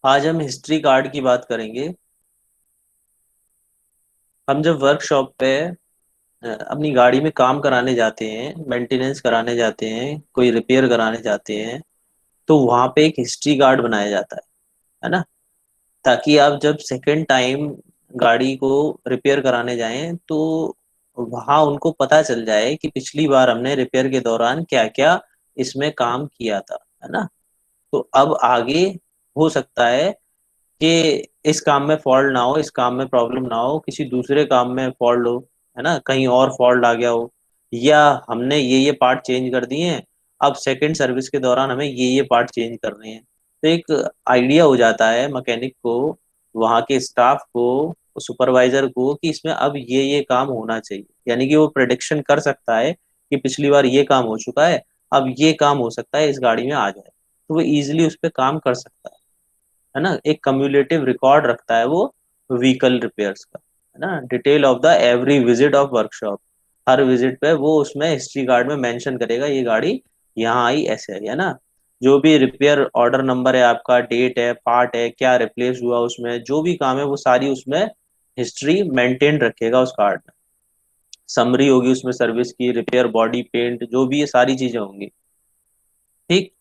आज हम history card की बात करेंगे। हम जब वर्कशॉप पे अपनी गाड़ी में काम कराने जाते हैं, मेंटेनेंस कराने जाते हैं, कोई रिपेयर कराने जाते हैं, तो वहाँ पे एक हिस्ट्री कार्ड बनाया जाता है ना। ताकि आप जब सेकंड टाइम गाड़ी को रिपेयर कराने जाएं तो वहाँ उनको पता चल जाए कि पिछली बार हमने रिपेयर के दौरान क्या क्या इसमें काम किया था, है ना। तो अब आगे हो सकता है कि इस काम में फॉल्ट ना हो, इस काम में प्रॉब्लम ना हो, किसी दूसरे काम में फॉल्ट हो, है ना, कहीं और फॉल्ट आ गया हो, या हमने ये पार्ट चेंज कर दिए हैं, अब सेकंड सर्विस के दौरान हमें ये पार्ट चेंज करने हैं। तो एक आइडिया हो जाता है मैकेनिक को, वहाँ के स्टाफ को, सुपरवाइजर को, कि इसमें अब ये काम होना चाहिए। यानी कि वो प्रिडिक्शन कर सकता है कि पिछली बार ये काम हो चुका है, अब ये काम हो सकता है इस गाड़ी में आ जाए, तो वो इजिली उस पर काम कर सकता है ना। एक कम्युलेटिव रिकॉर्ड रखता है वो व्हीकल रिपेयर्स का, है ना। Detail of the every visit of workshop, her visit पे वो उसमें हिस्ट्री कार्ड में मेंशन करेगा ये गाड़ी यहाँ आई ऐसे आई, है ना। जो भी रिपेयर ऑर्डर नंबर है आपका, डेट है, पार्ट है, क्या रिप्लेस हुआ, उसमें जो भी काम है वो सारी उसमें हिस्ट्री मेंटेन रखेगा उस कार्ड में। समरी होगी उसमें सर्विस की, रिपेयर, बॉडी पेंट, जो भी ये सारी चीजें होंगी। ठीक।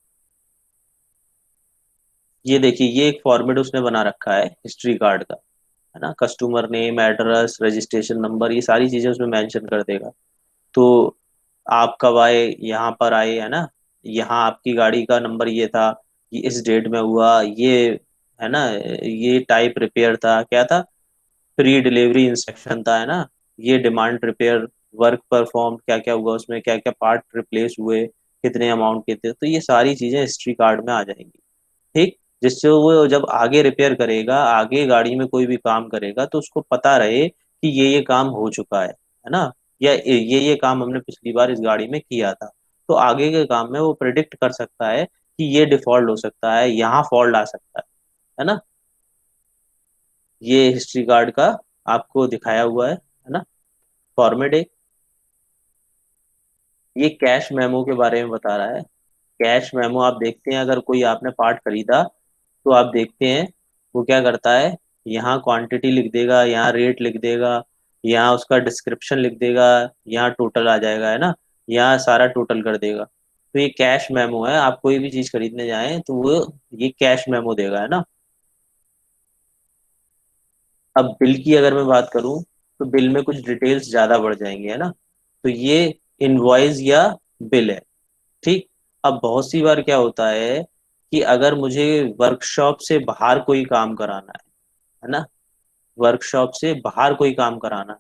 ये देखिए, ये एक फॉर्मेट उसने बना रखा है हिस्ट्री कार्ड का, है ना। Customer name, address, registration number, ये सारी चीजें उसमें मेंशन कर देगा। तो आप कब आए, यहाँ पर आए, है ना, यहाँ आपकी गाड़ी का नंबर ये था, ये इस डेट में हुआ ये, है ना, ये टाइप रिपेयर था, क्या था, प्री डिलीवरी इंस्पेक्शन था, है ना, ये डिमांड रिपेयर, वर्क परफॉर्म, क्या क्या हुआ उसमें, क्या क्या पार्ट रिप्लेस हुए, कितने अमाउंट के थे, तो ये सारी चीजें हिस्ट्री कार्ड में आ जाएंगी। ठीक। जिससे वो जब आगे रिपेयर करेगा, आगे गाड़ी में कोई भी काम करेगा, तो उसको पता रहे कि ये काम हो चुका है ना, या ये काम हमने पिछली बार इस गाड़ी में किया था। तो आगे के काम में वो प्रिडिक्ट कर सकता है कि ये डिफॉल्ट हो सकता है, यहाँ फॉल्ट आ सकता है ना। ये हिस्ट्री कार्ड का आपको दिखाया हुआ है ना, फॉर्मेट एक। ये कैश मेमो के बारे में बता रहा है। कैश मेमो आप देखते हैं, अगर कोई आपने पार्ट खरीदा तो आप देखते हैं वो क्या करता है, यहाँ क्वांटिटी लिख देगा, यहाँ रेट लिख देगा, यहाँ उसका डिस्क्रिप्शन लिख देगा, यहाँ टोटल आ जाएगा, है ना, यहाँ सारा टोटल कर देगा। तो ये कैश मेमो है, आप कोई भी चीज खरीदने जाएं तो वो ये कैश मेमो देगा, है ना। अब बिल की अगर मैं बात करूं तो बिल में कुछ डिटेल्स ज्यादा बढ़ जाएंगे, है ना। तो ये इनवॉइस या बिल है। ठीक। अब बहुत सी बार क्या होता है कि अगर मुझे वर्कशॉप से बाहर कोई काम कराना है ना, वर्कशॉप से बाहर कोई काम कराना है,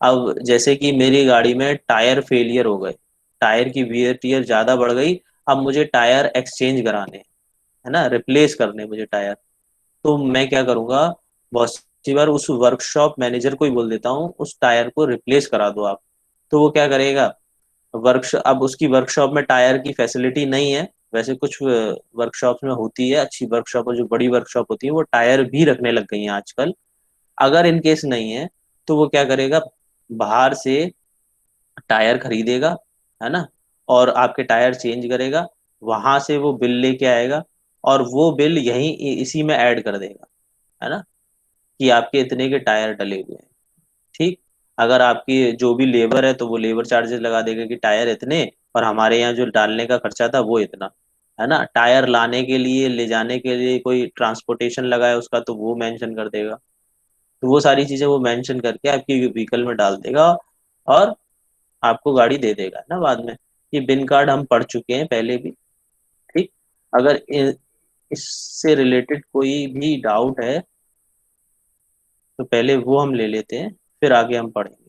अब जैसे कि मेरी गाड़ी में टायर फेलियर हो गए, टायर की वियर टियर ज्यादा बढ़ गई, अब मुझे टायर एक्सचेंज कराने हैं, है ना, रिप्लेस करने हैं मुझे टायर। तो मैं क्या करूंगा, बहुत सी बार उस वर्कशॉप मैनेजर को ही बोल देता हूँ उस टायर को रिप्लेस करा दो आप। तो वो क्या करेगा, वर्कशॉप, अब उसकी वर्कशॉप में टायर की फैसिलिटी नहीं है। वैसे कुछ वर्कशॉप में होती है, अच्छी वर्कशॉप, जो बड़ी वर्कशॉप होती है वो टायर भी रखने लग गई हैं आजकल। अगर इन केस नहीं है तो वो क्या करेगा, बाहर से टायर खरीदेगा, है ना, और आपके टायर चेंज करेगा, वहां से वो बिल लेके आएगा, और वो बिल यहीं इसी में ऐड कर देगा, है ना, कि आपके इतने के टायर डले हुए हैं। ठीक। अगर आपकी जो भी लेबर है तो वो लेबर चार्जेस लगा देगा कि टायर इतने, और हमारे यहाँ जो डालने का खर्चा था वो इतना, है ना। टायर लाने के लिए, ले जाने के लिए कोई ट्रांसपोर्टेशन लगा है उसका तो वो मेंशन कर देगा। तो वो सारी चीजें वो मेंशन करके आपकी व्हीकल में डाल देगा, और आपको गाड़ी दे देगा, है ना, बाद में। ये बिन कार्ड हम पढ़ चुके हैं पहले भी। ठीक। अगर इससे रिलेटेड कोई भी डाउट है तो पहले वो हम ले लेते हैं, फिर आगे हम पढ़ेंगे।